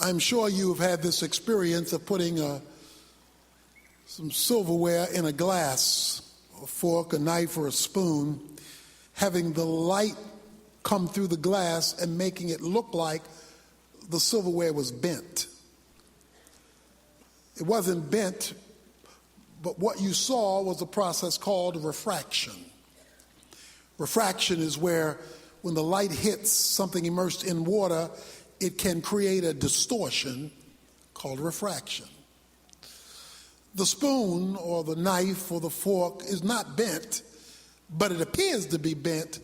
I'm sure you've had this experience of putting some silverware in a glass, a fork, a knife, or a spoon, having the light come through the glass and making it look like the silverware was bent. It wasn't bent, but what you saw was a process called refraction. Refraction is where when the light hits something immersed in water, it can create a distortion called refraction. The spoon or the knife or the fork is not bent, but it appears to be bent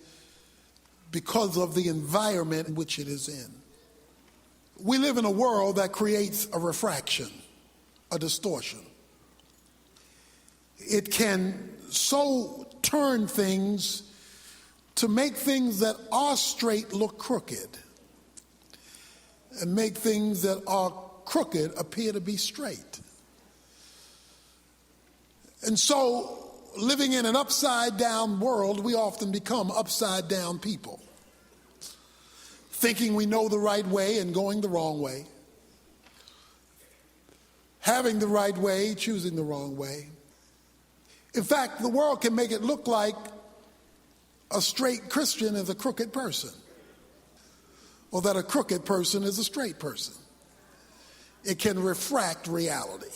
because of the environment in which it is in. We live in a world that creates a refraction, a distortion. It can so turn things to make things that are straight look crooked, and make things that are crooked appear to be straight. And so, living in an upside down world, we often become upside down people, thinking we know the right way and going the wrong way, having the right way, choosing the wrong way. In fact, the world can make it look like a straight Christian is a crooked person, or that a crooked person is a straight person. It can refract reality.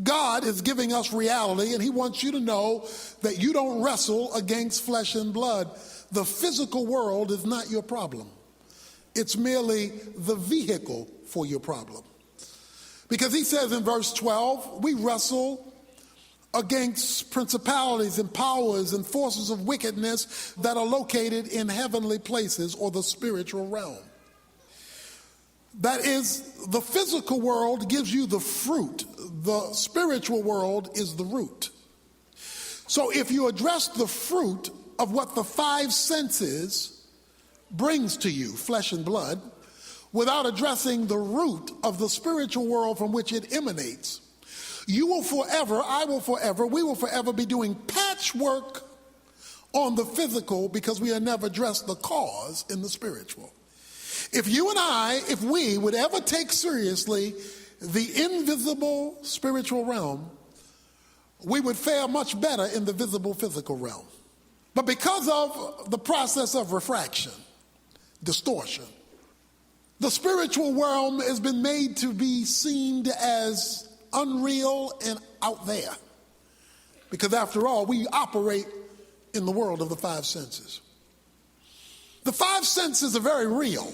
God is giving us reality, and he wants you to know that you don't wrestle against flesh and blood. The physical world is not your problem. It's merely the vehicle for your problem. Because he says in verse 12, we wrestle against principalities and powers and forces of wickedness that are located in heavenly places, or the spiritual realm. That is, the physical world gives you the fruit. The spiritual world is the root. So if you address the fruit of what the five senses brings to you, flesh and blood, without addressing the root of the spiritual world from which it emanates, you will forever, I will forever, we will forever be doing patchwork on the physical because we have never addressed the cause in the spiritual. If you and I, if we would ever take seriously the invisible spiritual realm, we would fare much better in the visible physical realm. But because of the process of refraction, distortion, the spiritual realm has been made to be seen as unreal and out there. Because after all, we operate in the world of the five senses. The five senses are very real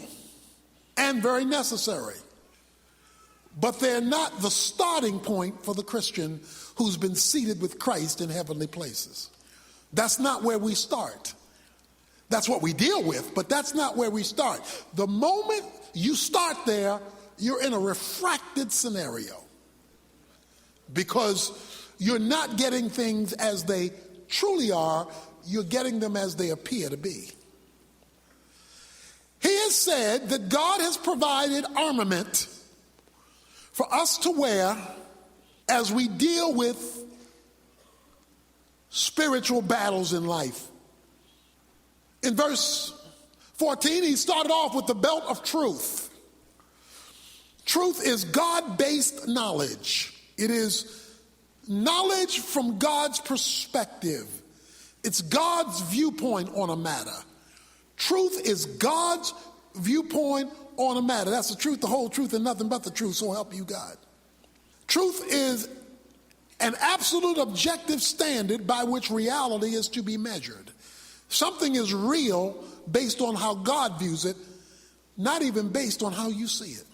and very necessary, but they're not the starting point for the Christian who's been seated with Christ in heavenly places. That's not where we start. That's what we deal with, but that's not where we start. The moment you start there, you're in a refracted scenario, because you're not getting things as they truly are, you're getting them as they appear to be. He has said that God has provided armament for us to wear as we deal with spiritual battles in life. In verse 14, he started off with the belt of truth. Truth is God-based knowledge. It is knowledge from God's perspective. It's God's viewpoint on a matter. Truth is God's viewpoint on a matter. That's the truth, the whole truth, and nothing but the truth, so help you God. Truth is an absolute objective standard by which reality is to be measured. Something is real based on how God views it, not even based on how you see it.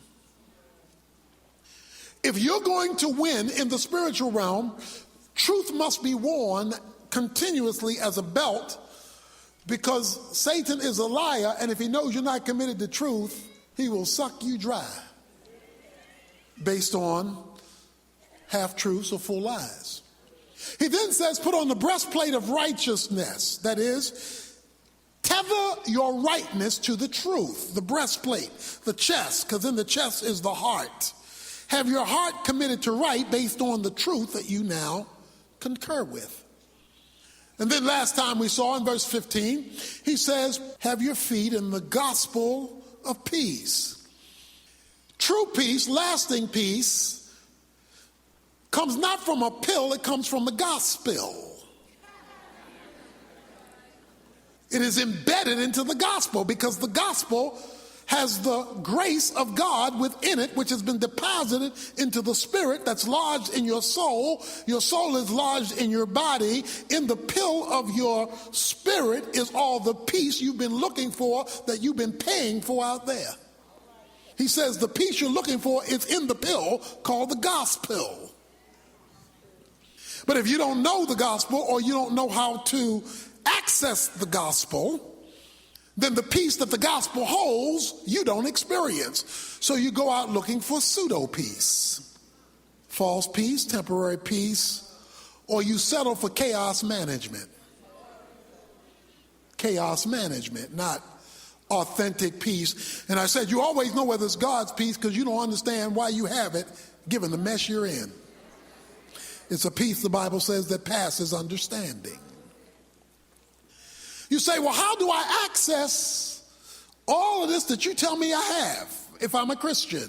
If you're going to win in the spiritual realm, truth must be worn continuously as a belt, because Satan is a liar, and if he knows you're not committed to truth, he will suck you dry based on half-truths or full lies. He then says, put on the breastplate of righteousness. That is, tether your rightness to the truth. The breastplate, the chest, because in the chest is the heart. Have your heart committed to right based on the truth that you now concur with. And then last time we saw in verse 15, he says, have your feet in the gospel of peace. True peace, lasting peace, comes not from a pill, it comes from the gospel. It is embedded into the gospel because the gospel has the grace of God within it, which has been deposited into the spirit that's lodged in your soul. Your soul is lodged in your body. In the pill of your spirit is all the peace you've been looking for, that you've been paying for out there. He says the peace you're looking for is in the pill called the gospel. But if you don't know the gospel, or you don't know how to access the gospel, then the peace that the gospel holds, you don't experience. So you go out looking for pseudo peace, false peace, temporary peace, or you settle for chaos management. Chaos management, not authentic peace. And I said, you always know whether it's God's peace because you don't understand why you have it, given the mess you're in. It's a peace, the Bible says, that passes understanding. You say, well, how do I access all of this that you tell me I have if I'm a Christian?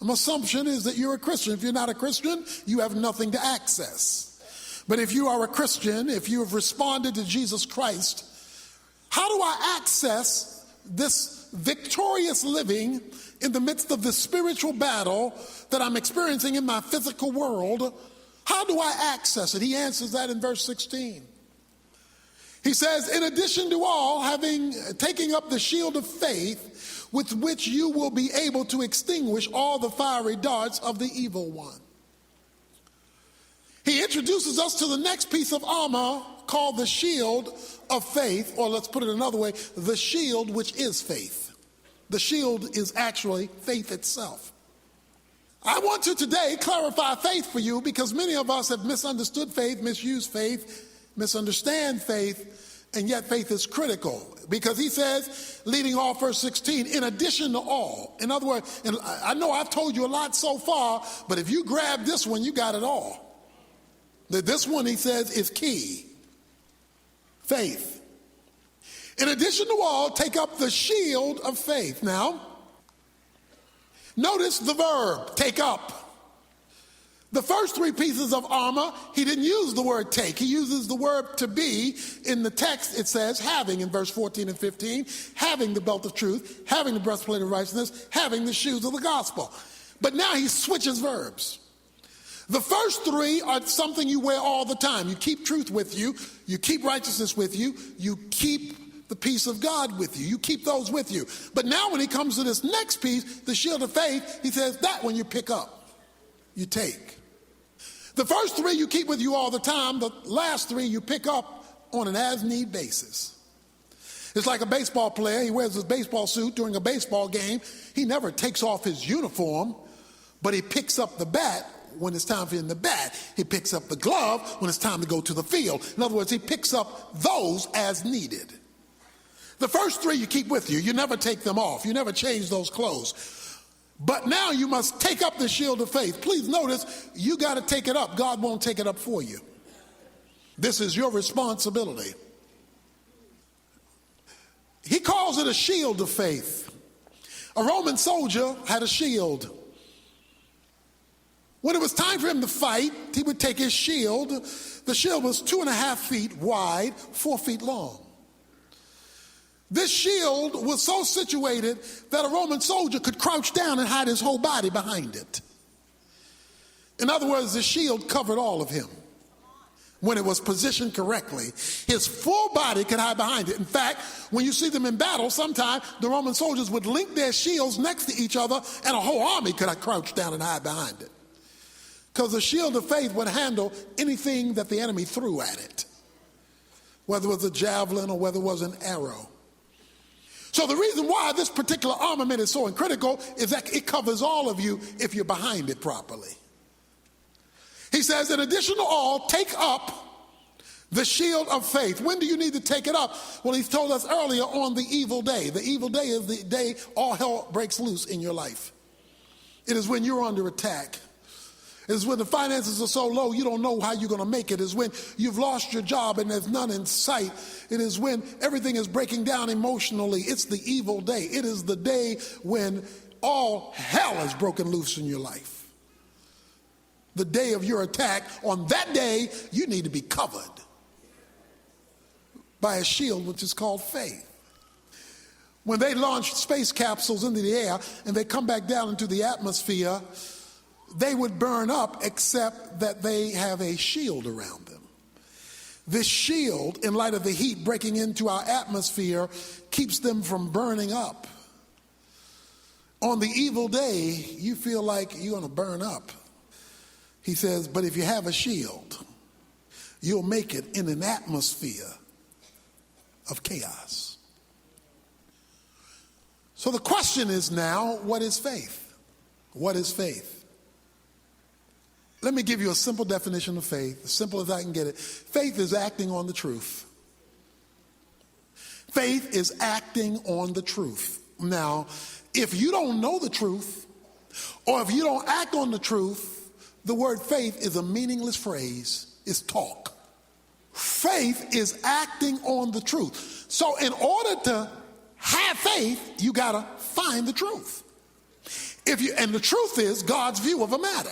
My assumption is that you're a Christian. If you're not a Christian, you have nothing to access. But if you are a Christian, if you have responded to Jesus Christ, how do I access this victorious living in the midst of this spiritual battle that I'm experiencing in my physical world? How do I access it? He answers that in verse 16. He says, in addition to all, taking up the shield of faith, with which you will be able to extinguish all the fiery darts of the evil one. He introduces us to the next piece of armor called the shield of faith, or let's put it another way, the shield which is faith. The shield is actually faith itself. I want to today clarify faith for you because many of us have misunderstood faith, misused faith, misunderstand faith, and yet faith is critical because he says, leading off verse 16, in addition to all. In other words, and I know I've told you a lot so far, but if you grab this one, you got it all. This one, he says, is key. Faith. In addition to all, take up the shield of faith. Now, notice the verb, take up. The first three pieces of armor, he didn't use the word take. He uses the word to be. In the text, it says having in verse 14 and 15, having the belt of truth, having the breastplate of righteousness, having the shoes of the gospel. But now he switches verbs. The first three are something you wear all the time. You keep truth with you. You keep righteousness with you. You keep the peace of God with you. You keep those with you. But now when he comes to this next piece, the shield of faith, he says that one you pick up, you take. The first three you keep with you all the time. The last three you pick up on an as-need basis. It's like a baseball player. He wears his baseball suit during a baseball game. He never takes off his uniform, but he picks up the bat when it's time for him to bat. He picks up the glove when it's time to go to the field. In other words, he picks up those as needed. The first three you keep with you. You never take them off. You never change those clothes. But now you must take up the shield of faith. Please notice, you got to take it up. God won't take it up for you. This is your responsibility. He calls it a shield of faith. A Roman soldier had a shield. When it was time for him to fight, he would take his shield. The shield was 2.5 feet wide, 4 feet long. This shield was so situated that a Roman soldier could crouch down and hide his whole body behind it. In other words, the shield covered all of him. When it was positioned correctly, his full body could hide behind it. In fact, when you see them in battle, sometimes the Roman soldiers would link their shields next to each other and a whole army could crouch down and hide behind it. Because the shield of faith would handle anything that the enemy threw at it, whether it was a javelin or whether it was an arrow. So the reason why this particular armament is so critical is that it covers all of you if you're behind it properly. He says, in addition to all, take up the shield of faith. When do you need to take it up? Well, he told us earlier, on the evil day. The evil day is the day all hell breaks loose in your life. It is when you're under attack. It is when the finances are so low you don't know how you're going to make it. It is when you've lost your job and there's none in sight. It is when everything is breaking down emotionally. It's the evil day. It is the day when all hell has broken loose in your life. The day of your attack, on that day, you need to be covered by a shield which is called faith. When they launch space capsules into the air and they come back down into the atmosphere, they would burn up except that they have a shield around them. This shield, in light of the heat breaking into our atmosphere, keeps them from burning up. On the evil day, you feel like you're going to burn up. He says, but if you have a shield, you'll make it in an atmosphere of chaos. So the question is now, what is faith? What is faith? Let me give you a simple definition of faith, as simple as I can get it. Faith is acting on the truth. Faith is acting on the truth. Now, if you don't know the truth, or if you don't act on the truth, the word faith is a meaningless phrase. It's talk. Faith is acting on the truth. So in order to have faith, you got to find the truth. And the truth is God's view of a matter.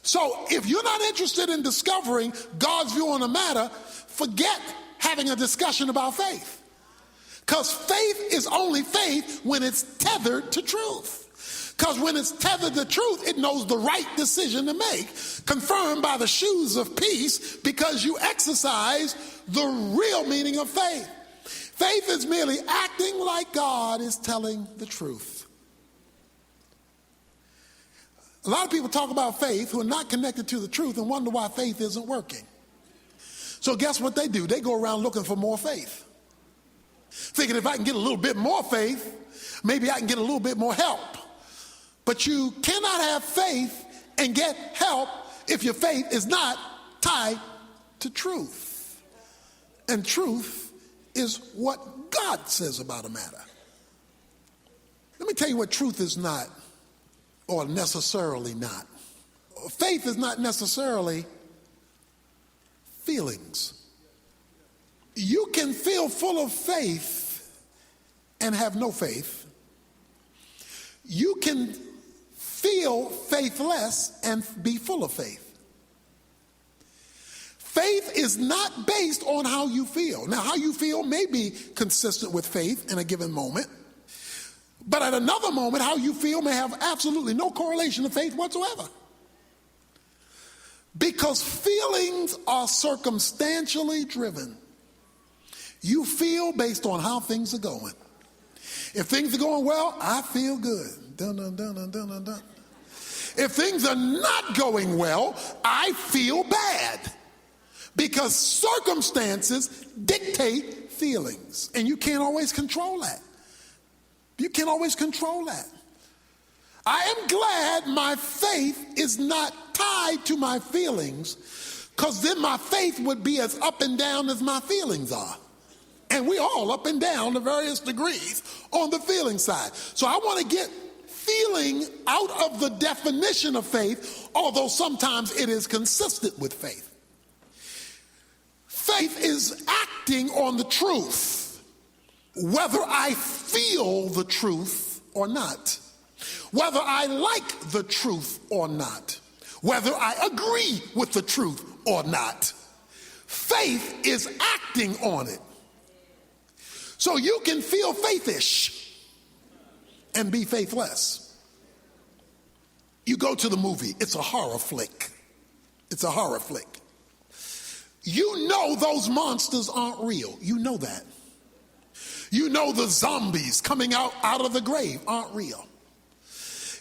So if you're not interested in discovering God's view on a matter, forget having a discussion about faith. Because faith is only faith when it's tethered to truth. Because when it's tethered to truth, it knows the right decision to make, confirmed by the shoes of peace, because you exercise the real meaning of faith. Faith is merely acting like God is telling the truth. A lot of people talk about faith who are not connected to the truth and wonder why faith isn't working. So guess what they do? They go around looking for more faith, thinking if I can get a little bit more faith, maybe I can get a little bit more help. But you cannot have faith and get help if your faith is not tied to truth. And truth is what God says about a matter. Let me tell you what truth is not, or necessarily not. Faith is not necessarily feelings. You can feel full of faith and have no faith. You can feel faithless and be full of faith. Faith is not based on how you feel. Now, how you feel may be consistent with faith in a given moment, but at another moment, how you feel may have absolutely no correlation to faith whatsoever. Because feelings are circumstantially driven. You feel based on how things are going. If things are going well, I feel good. Dun, dun, dun, dun, dun, dun, dun. If things are not going well, I feel bad. Because circumstances dictate feelings. And you can't always control that. You can't always control that. I am glad my faith is not tied to my feelings, because then my faith would be as up and down as my feelings are. And we all up and down to various degrees on the feeling side. So I want to get feeling out of the definition of faith, although sometimes it is consistent with faith. Faith is acting on the truth, whether I feel the truth or not, whether I like the truth or not, whether I agree with the truth or not. Faith is acting on it. So you can feel faithish and be faithless. You go to the movie, it's a horror flick. It's a horror flick. You know those monsters aren't real. You know that. You know the zombies coming out of the grave aren't real.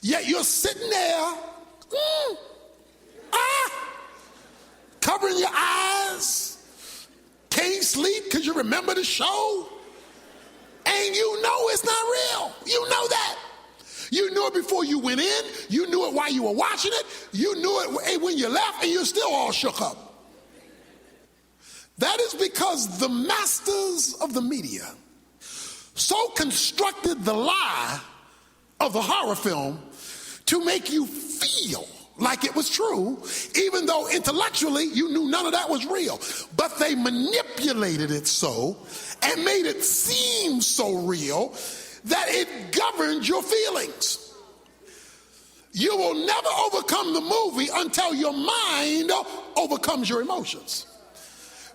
Yet you're sitting there, covering your eyes, can't sleep because you remember the show, and you know it's not real. You know that. You knew it before you went in. You knew it while you were watching it. You knew it when you left, and you're still all shook up. That is because the masters of the media so constructed the lie of the horror film to make you feel like it was true, even though intellectually you knew none of that was real. But they manipulated it so and made it seem so real that it governed your feelings. You will never overcome the movie until your mind overcomes your emotions.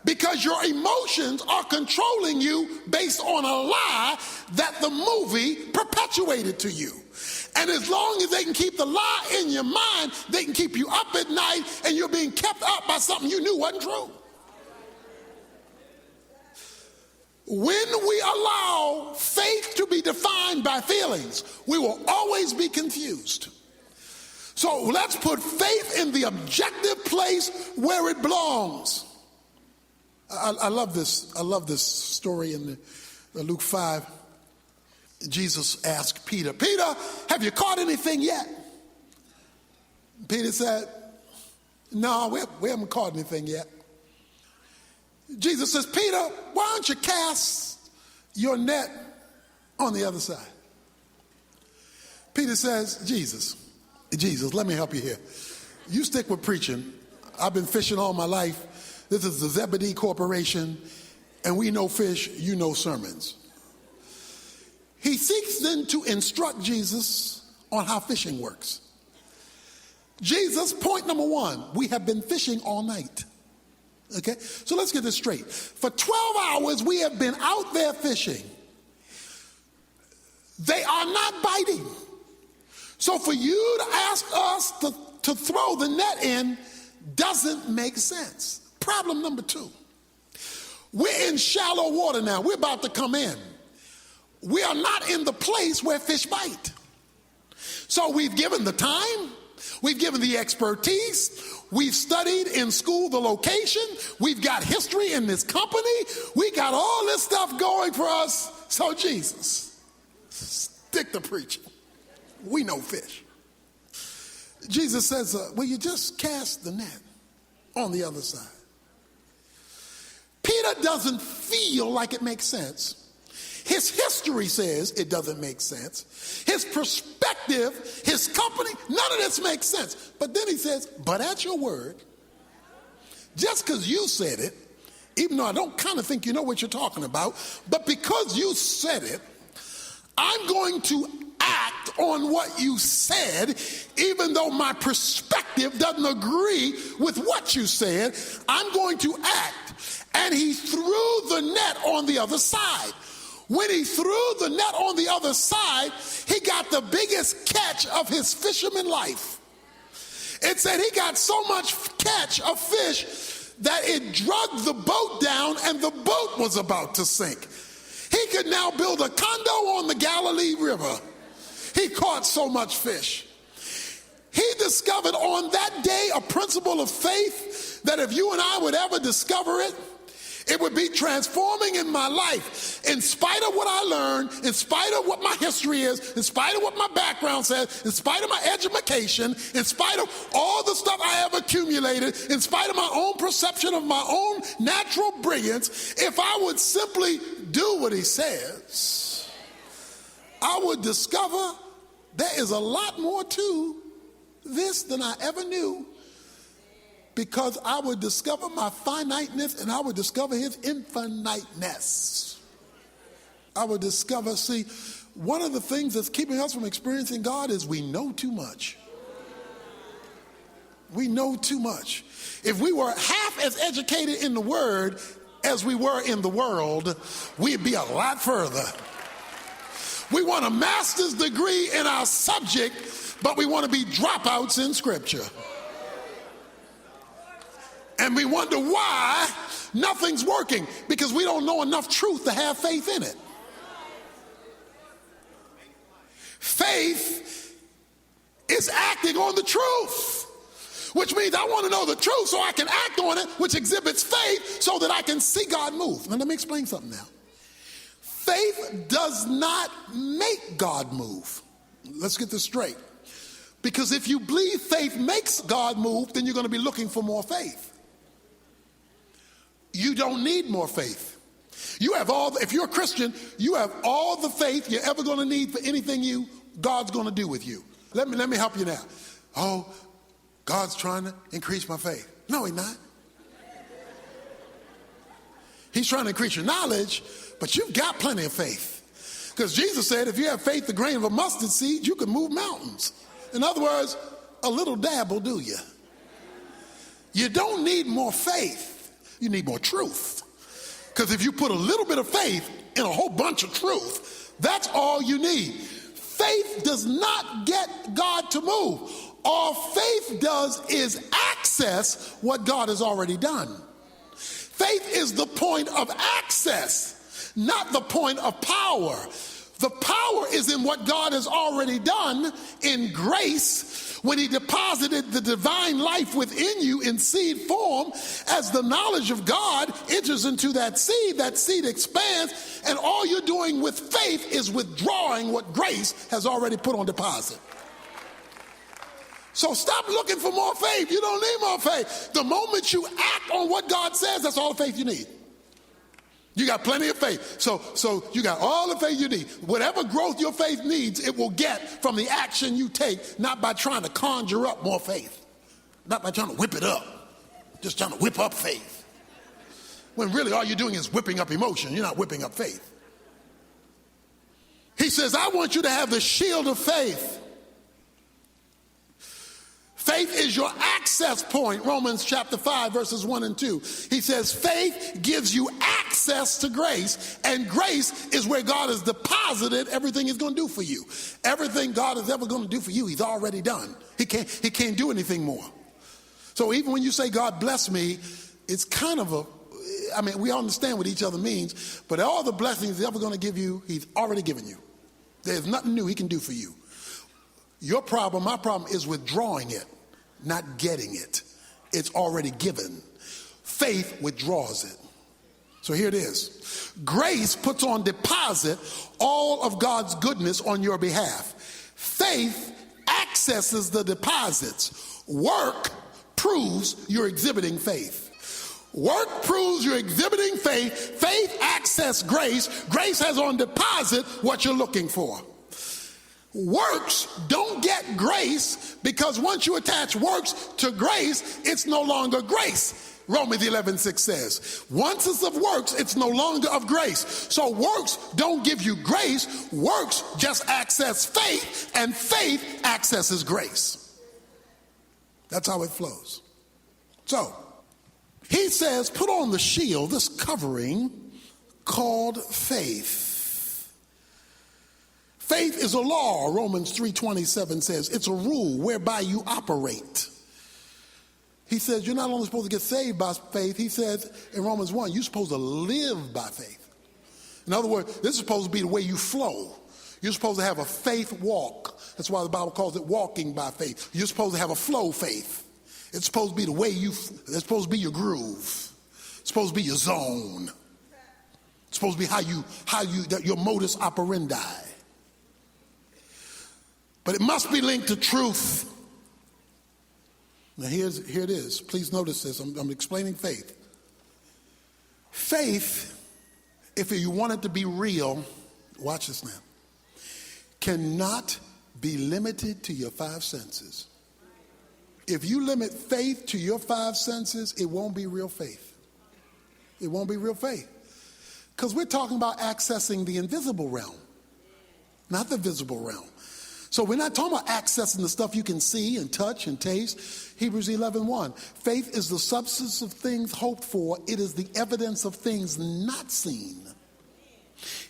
Because your emotions are controlling you based on a lie that the movie perpetuated to you. And as long as they can keep the lie in your mind, they can keep you up at night, and you're being kept up by something you knew wasn't true. When we allow faith to be defined by feelings, we will always be confused. So let's put faith in the objective place where it belongs. I love this. I love this story in Luke 5. Jesus asked Peter, Peter, have you caught anything yet? Peter said, no, we haven't caught anything yet. Jesus says, Peter, why don't you cast your net on the other side? Peter says, Jesus, let me help you here. You stick with preaching. I've been fishing all my life. This is the Zebedee Corporation, and we know fish, you know sermons. He seeks then to instruct Jesus on how fishing works. Jesus, point number one, we have been fishing all night. Okay, so let's get this straight. For 12 hours, we have been out there fishing. They are not biting. So for you to ask us to throw the net in doesn't make sense. Problem number two, we're in shallow water now. We're about to come in. We are not in the place where fish bite. So we've given the time, we've given the expertise, we've studied in school the location, we've got history in this company, we got all this stuff going for us. So Jesus, stick to preaching. We know fish. Jesus says, will you just cast the net on the other side? Peter doesn't feel like it makes sense. His history says it doesn't make sense. His perspective, his company, none of this makes sense. But then he says, but at your word, just because you said it, even though I don't kind of think you know what you're talking about, but because you said it, I'm going to act on what you said, even though my perspective doesn't agree with what you said. I'm going to act. And he threw the net on the other side. When he threw the net on the other side, he got the biggest catch of his fisherman life. It said he got so much catch of fish that it dragged the boat down and the boat was about to sink. He could now build a condo on the Galilee River. He caught so much fish. He discovered on that day a principle of faith that if you and I would ever discover it, it would be transforming in my life. In spite of what I learned, in spite of what my history is, in spite of what my background says, in spite of my education, in spite of all the stuff I have accumulated, in spite of my own perception of my own natural brilliance, if I would simply do what he says, I would discover there is a lot more to this than I ever knew, because I would discover my finiteness and I would discover his infiniteness. I would discover, see, one of the things that's keeping us from experiencing God is we know too much. We know too much. If we were half as educated in the word as we were in the world, we'd be a lot further. We want a master's degree in our subject, but we want to be dropouts in scripture. And we wonder why nothing's working, because we don't know enough truth to have faith in it. Faith is acting on the truth, which means I want to know the truth so I can act on it, which exhibits faith so that I can see God move. Now let me explain something now. Faith does not make God move. Let's get this straight. Because if you believe faith makes God move, then you're going to be looking for more faith. You don't need more faith. You have if you're a Christian, you have all the faith you're ever going to need for anything God's going to do with you. Let me help you now. Oh, God's trying to increase my faith. No, he's not. He's trying to increase your knowledge, but you've got plenty of faith. Because Jesus said if you have faith the grain of a mustard seed, you can move mountains. In other words, a little dab will do you. You don't need more faith. You need more truth. Because if you put a little bit of faith in a whole bunch of truth, that's all you need. Faith does not get God to move. All faith does is access what God has already done. Faith is the point of access, not the point of power. The power is in what God has already done in grace when he deposited the divine life within you in seed form. As the knowledge of God enters into that seed expands, and all you're doing with faith is withdrawing what grace has already put on deposit. So stop looking for more faith. You don't need more faith. The moment you act on what God says, that's all the faith you need. You got plenty of faith. So you got all the faith you need. Whatever growth your faith needs, it will get from the action you take, not by trying to conjure up more faith, not by trying to whip it up, just trying to whip up faith. When really all you're doing is whipping up emotion. You're not whipping up faith. He says, I want you to have the shield of faith. Faith is your access point, Romans chapter 5, verses 1 and 2. He says faith gives you access to grace, and grace is where God has deposited everything he's going to do for you. Everything God is ever going to do for you, he's already done. He can't do anything more. So even when you say, God bless me, it's kind of we understand what each other means, but all the blessings he's ever going to give you, he's already given you. There's nothing new he can do for you. Your problem, my problem, is withdrawing it, not getting it. It's already given. Faith withdraws it. So here it is. Grace puts on deposit all of God's goodness on your behalf. Faith accesses the deposits. Work proves you're exhibiting faith. Work proves you're exhibiting faith. Faith accesses grace. Grace has on deposit what you're looking for. Works don't get grace, because once you attach works to grace, it's no longer grace. Romans 11:6 says, once it's of works, it's no longer of grace. So works don't give you grace. Works just access faith, and faith accesses grace. That's how it flows. So he says, put on the shield, this covering called faith. Faith is a law, Romans 3:27 says. It's a rule whereby you operate. He says you're not only supposed to get saved by faith, he says in Romans 1, you're supposed to live by faith. In other words, this is supposed to be the way you flow. You're supposed to have a faith walk. That's why the Bible calls it walking by faith. You're supposed to have a flow faith. It's supposed to be the way it's supposed to be your groove. It's supposed to be your zone. It's supposed to be your modus operandi. But it must be linked to truth. Now here it is. Please notice this. I'm explaining faith. Faith, if you want it to be real, watch this now, cannot be limited to your five senses. If you limit faith to your five senses, it won't be real faith. It won't be real faith. Because we're talking about accessing the invisible realm, not the visible realm. So we're not talking about accessing the stuff you can see and touch and taste. Hebrews 11:1. Faith is the substance of things hoped for. It is the evidence of things not seen.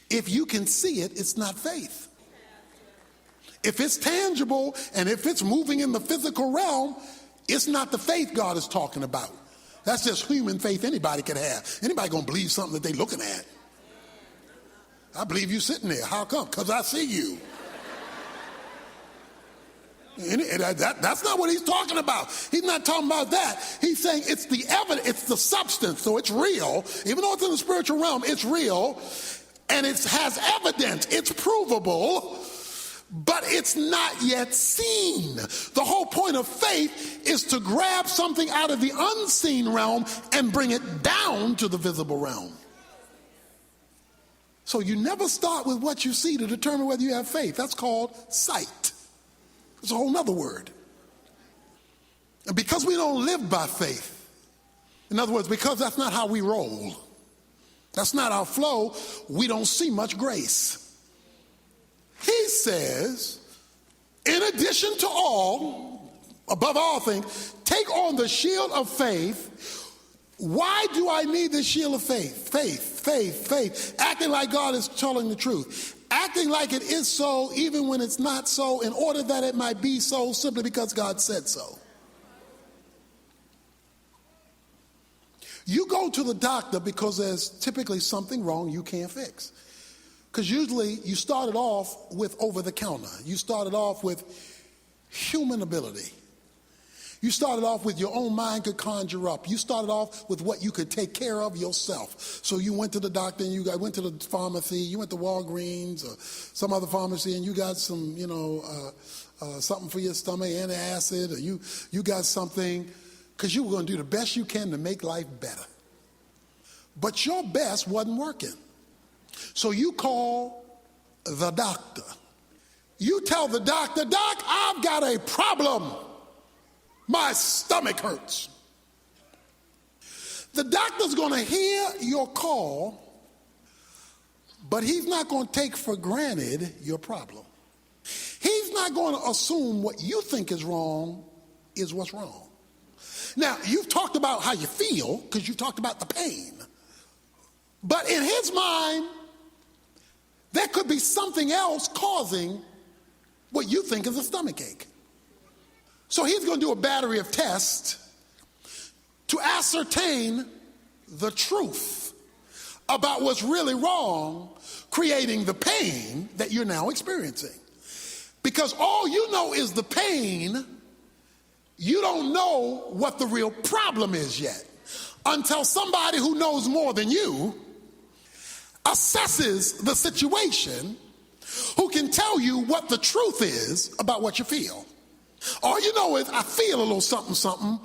If you can see it, it's not faith. If it's tangible and if it's moving in the physical realm, it's not the faith God is talking about. That's just human faith anybody can have. Anybody gonna believe something that they're looking at? I believe you sitting there. How come? Because I see you. That's not what he's talking about. He's not talking about that. He's saying it's the evidence, it's the substance, so it's real. Even though it's in the spiritual realm, it's real, and it has evidence. It's provable, but it's not yet seen. The whole point of faith is to grab something out of the unseen realm and bring it down to the visible realm. So you never start with what you see to determine whether you have faith. That's called sight. It's a whole nother word. And because we don't live by faith, in other words, because that's not how we roll, that's not our flow, we don't see much grace. He says, In addition to all, above all things, take on the shield of faith. Why do I need the shield of faith? Faith. Acting like God is telling the truth. Acting like it is so even when it's not so, in order that it might be so simply because God said so. You go to the doctor because there's typically something wrong you can't fix. Because usually you started off with over the counter. You started off with human ability. You started off with your own mind could conjure up. You started off with what you could take care of yourself. So you went to the doctor and you went to the pharmacy. You went to Walgreens or some other pharmacy and you got some, something for your stomach, antacid, or you got something because you were going to do the best you can to make life better. But your best wasn't working. So you call the doctor. You tell the doctor, Doc, I've got a problem. My stomach hurts. The doctor's going to hear your call, but he's not going to take for granted your problem. He's not going to assume what you think is wrong is what's wrong. Now, you've talked about how you feel because you talked about the pain. But in his mind, there could be something else causing what you think is a stomach ache. So he's going to do a battery of tests to ascertain the truth about what's really wrong, creating the pain that you're now experiencing. Because all you know is the pain, you don't know what the real problem is yet until somebody who knows more than you assesses the situation, who can tell you what the truth is about what you feel. All you know is I feel a little something,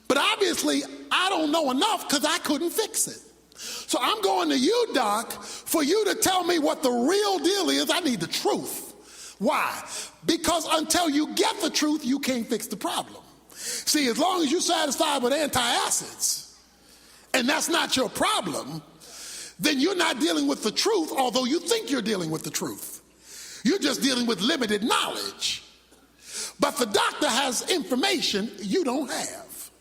but obviously I don't know enough because I couldn't fix it. So I'm going to you, Doc, for you to tell me what the real deal is. I need the truth. Why? Because until you get the truth, you can't fix the problem. See, as long as you're satisfied with antacids, and that's not your problem, then you're not dealing with the truth, although you think you're dealing with the truth. You're just dealing with limited knowledge. But the doctor has information you don't have.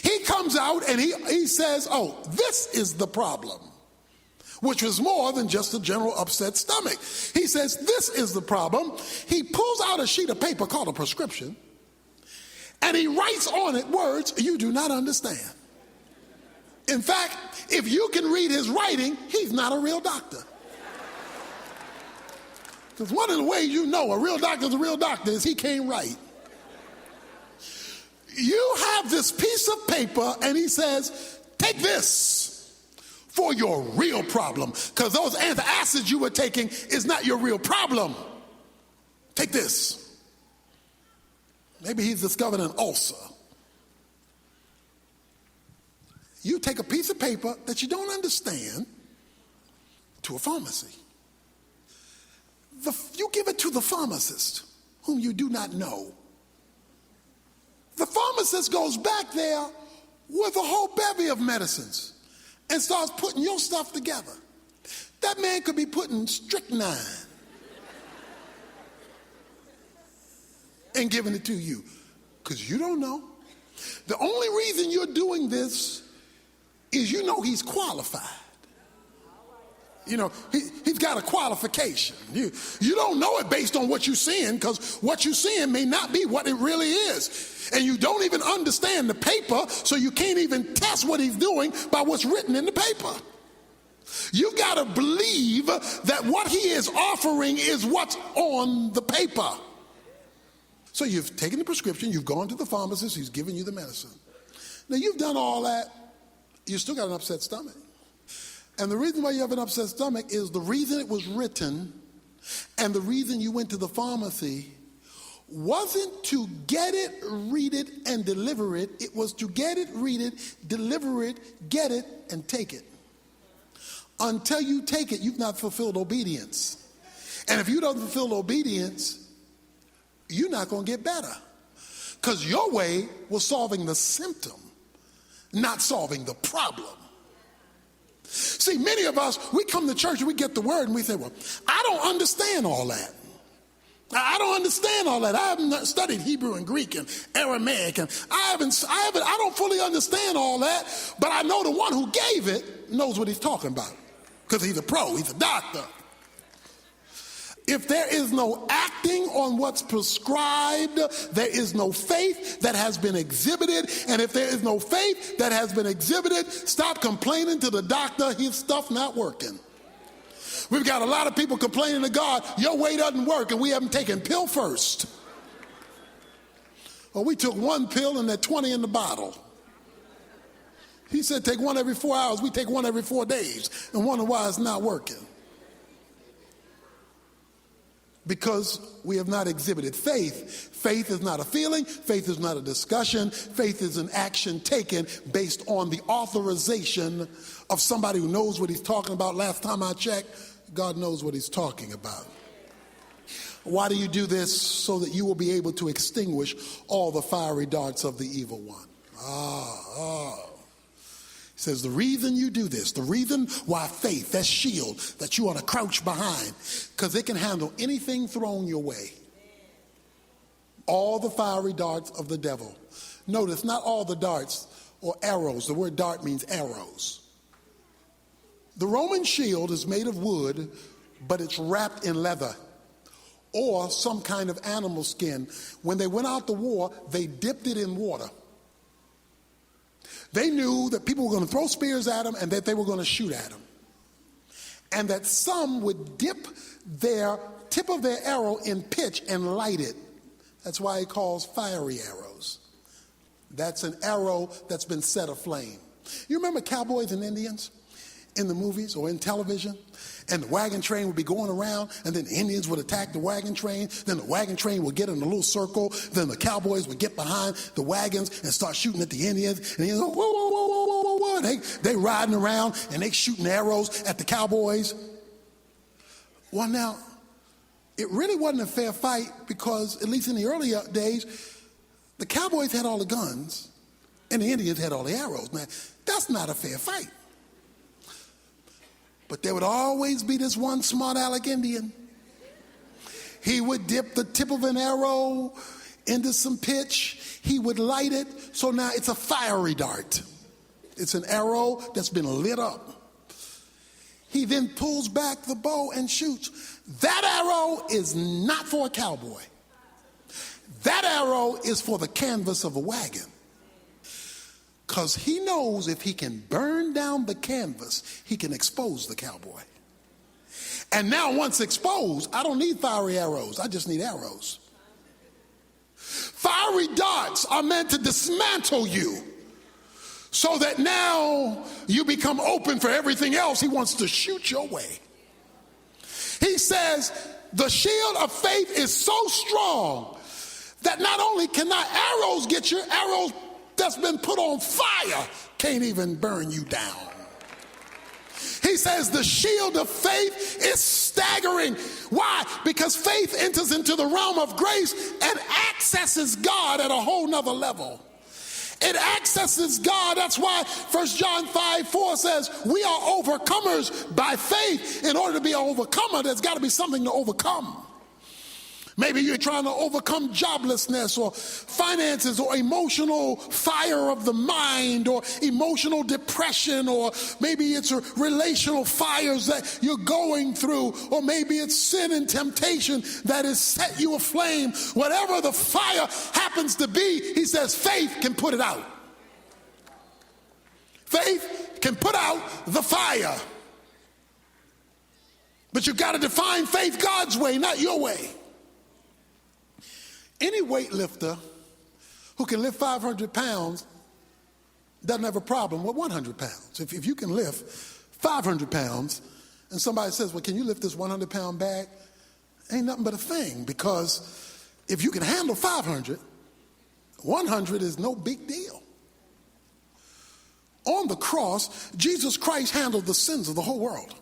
He comes out and he says, oh, this is the problem, which was more than just a general upset stomach. He says, this is the problem. He pulls out a sheet of paper called a prescription, and he writes on it words you do not understand. In fact, if you can read his writing, he's not a real doctor. Because one of the ways you know a real doctor is a real doctor is he can't write. You have this piece of paper and he says, take this for your real problem. Because those antacids you were taking is not your real problem. Take this. Maybe he's discovered an ulcer. You take a piece of paper that you don't understand to a pharmacy. You give it to the pharmacist, whom you do not know. The pharmacist goes back there with a whole bevy of medicines and starts putting your stuff together. That man could be putting strychnine and giving it to you because you don't know. The only reason you're doing this is you know he's qualified. You know, he's got a qualification. You don't know it based on what you're seeing, because what you're seeing may not be what it really is. And you don't even understand the paper, so you can't even test what he's doing by what's written in the paper. You got to believe that what he is offering is what's on the paper. So you've taken the prescription, you've gone to the pharmacist, he's giving you the medicine. Now you've done all that, you still got an upset stomach. And the reason why you have an upset stomach is the reason it was written and the reason you went to the pharmacy wasn't to get it, read it, and deliver it. It was to get it, read it, deliver it, get it, and take it. Until you take it, you've not fulfilled obedience. And if you don't fulfill obedience, you're not going to get better. Because your way was solving the symptom, not solving the problem. See, many of us, we come to church and we get the word and we say, well, I don't understand all that. I don't understand all that. I haven't studied Hebrew and Greek and Aramaic, and I don't fully understand all that, but I know the one who gave it knows what he's talking about because he's a pro, he's a doctor. If there is no acting on what's prescribed, there is no faith that has been exhibited. And if there is no faith that has been exhibited, stop complaining to the doctor, his stuff not working. We've got a lot of people complaining to God, your way doesn't work, and we haven't taken pill first. Well, we took one pill and there are 20 in the bottle. He said take one every 4 hours. We take one every 4 days and wonder why it's not working. Because we have not exhibited faith. Faith is not a feeling. Faith is not a discussion. Faith is an action taken based on the authorization of somebody who knows what he's talking about. Last time I checked, God knows what he's talking about. Why do you do this? So that you will be able to extinguish all the fiery darts of the evil one. He says the reason you do this, the reason why faith, that shield that you want to crouch behind, because it can handle anything thrown your way. All the fiery darts of the devil. Notice, not all the darts or arrows. The word dart means arrows. The Roman shield is made of wood, but it's wrapped in leather or some kind of animal skin. When they went out to war, they dipped it in water. They knew that people were going to throw spears at them and that they were going to shoot at them. And that some would dip their tip of their arrow in pitch and light it. That's why he calls fiery arrows. That's an arrow that's been set aflame. You remember cowboys and Indians in the movies or in television? And the wagon train would be going around, and then the Indians would attack the wagon train. Then the wagon train would get in a little circle. Then the cowboys would get behind the wagons and start shooting at the Indians. And the Indians go, whoa, whoa, whoa, whoa, whoa, whoa. They riding around, and they shooting arrows at the cowboys. Well, now, it really wasn't a fair fight because, at least in the earlier days, the cowboys had all the guns, and the Indians had all the arrows. Now, that's not a fair fight. But there would always be this one smart aleck Indian. He would dip the tip of an arrow into some pitch. He would light it. So now it's a fiery dart. It's an arrow that's been lit up. He then pulls back the bow and shoots. That arrow is not for a cowboy. That arrow is for the canvas of a wagon. Because he knows if he can burn down the canvas, he can expose the cowboy. And now once exposed, I don't need fiery arrows. I just need arrows. Fiery darts are meant to dismantle you so that now you become open for everything else he wants to shoot your way. He says the shield of faith is so strong that not only cannot arrows get your arrows that's been put on fire can't even burn you down. He says the shield of faith is staggering. Why? Because faith enters into the realm of grace and accesses God at a whole nother level. It accesses God. That's why 1 John 5:4 says we are overcomers by faith. In order to be an overcomer, there's got to be something to overcome. Maybe you're trying to overcome joblessness or finances or emotional fire of the mind or emotional depression, or maybe it's relational fires that you're going through, or maybe it's sin and temptation that has set you aflame. Whatever the fire happens to be, he says faith can put it out. Faith can put out the fire. But you've got to define faith God's way, not your way. Any weightlifter who can lift 500 pounds doesn't have a problem with 100 pounds. If you can lift 500 pounds and somebody says, well, can you lift this 100-pound bag? Ain't nothing but a thing, because if you can handle 500, 100 is no big deal. On the cross, Jesus Christ handled the sins of the whole world.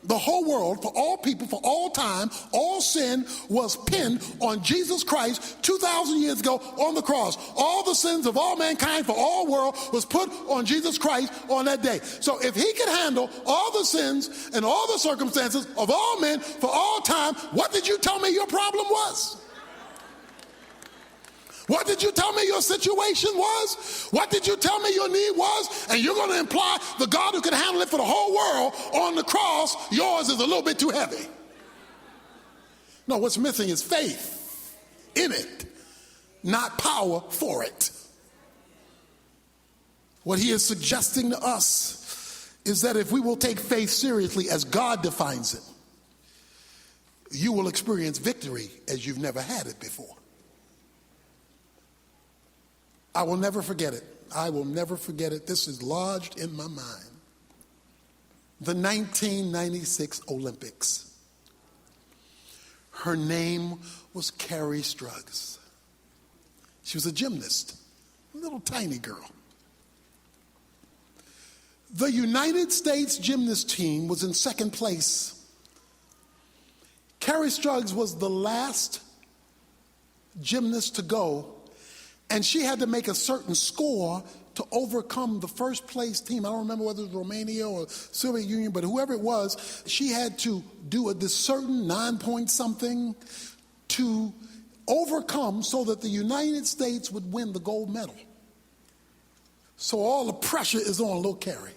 The whole world, for all people, for all time, all sin was pinned on Jesus Christ 2,000 years ago on the cross. All the sins of all mankind for all world was put on Jesus Christ on that day. So if he could handle all the sins and all the circumstances of all men for all time, what did you tell me your problem was? What did you tell me your situation was? What did you tell me your need was? And you're going to imply the God who can handle it for the whole world on the cross, yours is a little bit too heavy. No, what's missing is faith in it, not power for it. What he is suggesting to us is that if we will take faith seriously as God defines it, you will experience victory as you've never had it before. I will never forget it. I will never forget it. This is lodged in my mind. The 1996 Olympics. Her name was Carrie Struggs. She was a gymnast, a little tiny girl. The United States gymnast team was in second place. Carrie Struggs was the last gymnast to go, and she had to make a certain score to overcome the first place team. I don't remember whether it was Romania or Soviet Union, but whoever it was, she had to do this certain 9-point something to overcome so that the United States would win the gold medal. So all the pressure is on little Carrie.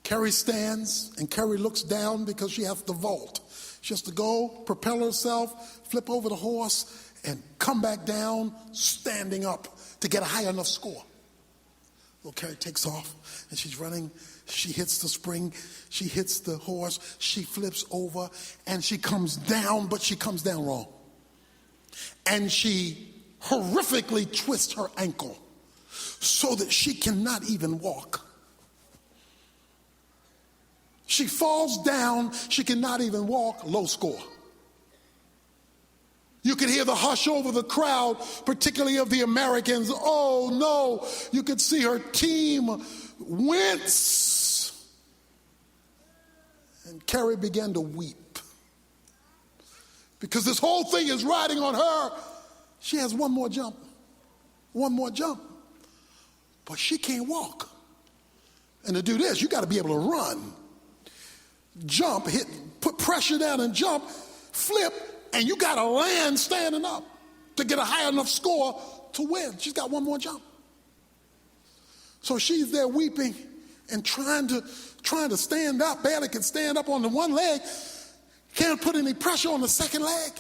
Carrie stands and Carrie looks down because she has to vault. She has to go, propel herself, flip over the horse, and come back down standing up to get a high enough score. Little Carrie takes off and she's running. She hits the spring. She hits the horse. She flips over and she comes down, but she comes down wrong. And she horrifically twists her ankle so that she cannot even walk. She falls down. She cannot even walk. Low score. You could hear the hush over the crowd, particularly of the Americans. Oh, no. You could see her team wince. And Carrie began to weep. Because this whole thing is riding on her. She has one more jump. One more jump. But she can't walk. And to do this, you got to be able to run. Jump, hit, put pressure down and jump, flip, and you got to land standing up to get a high enough score to win. She's got one more jump. So she's there weeping and trying to stand up. Barely can stand up on the one leg. Can't put any pressure on the second leg.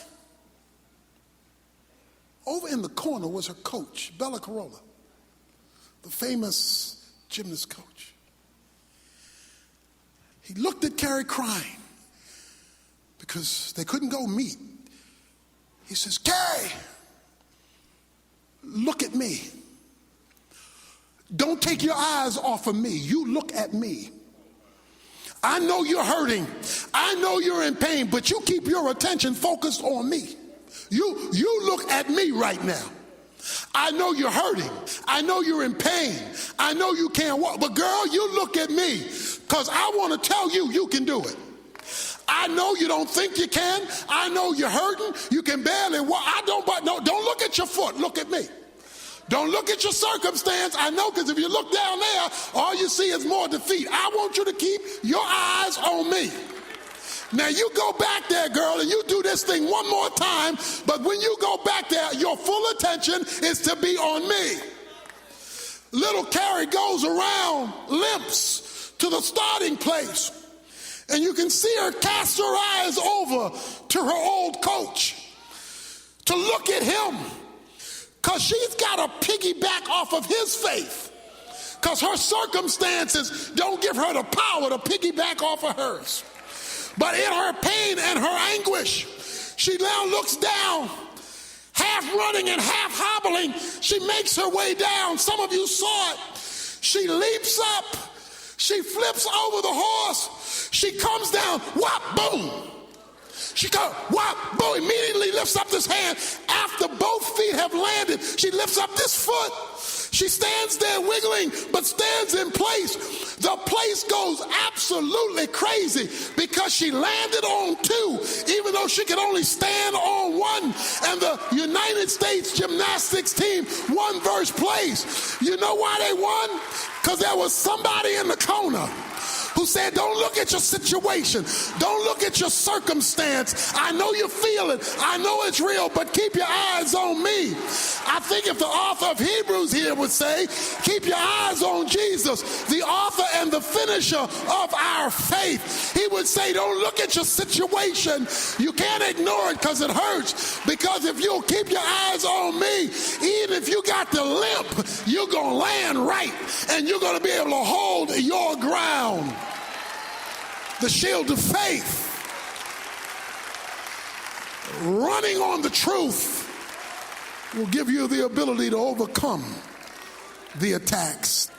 Over in the corner was her coach, Bella Carolla, the famous gymnast coach. He looked at Carrie crying because they couldn't go meet. He says, Carrie, look at me. Don't take your eyes off of me. You look at me. I know you're hurting. I know you're in pain, but you keep your attention focused on me. You look at me right now. I know you're hurting. I know you're in pain. I know you can't walk. But girl, you look at me because I want to tell you you can do it. I know you don't think you can. I know you're hurting. You can barely walk. Don't look at your foot. Look at me. Don't look at your circumstance. I know, because if you look down there, all you see is more defeat. I want you to keep your eyes on me. Now you go back there, girl, and you do this thing one more time, but when you go back there, your full attention is to be on me. Little Carrie goes around, limps to the starting place, and you can see her cast her eyes over to her old coach to look at him, because she's got to piggyback off of his faith, because her circumstances don't give her the power to piggyback off of hers. But in her pain and her anguish, she now looks down, half running and half hobbling. She makes her way down. Some of you saw it. She leaps up. She flips over the horse. She comes down. Whop, boom. She goes, whop, boom. Immediately lifts up this hand. After both feet have landed, she lifts up this foot. She stands there wiggling, but stands in place. The place goes absolutely crazy because she landed on two, even though she could only stand on one. And the United States gymnastics team won first place. You know why they won? Because there was somebody in the corner who said, don't look at your situation. Don't look at your circumstance. I know you feel it. I know it's real, but keep your eyes on me. I think if the author of Hebrews here would say, keep your eyes on Jesus, the author and the finisher of our faith, he would say, don't look at your situation. You can't ignore it because it hurts. Because if you'll keep your eyes on me, even if you got the limp, you're going to land right and you're going to be able to hold your ground. The shield of faith, running on the truth, will give you the ability to overcome the attacks.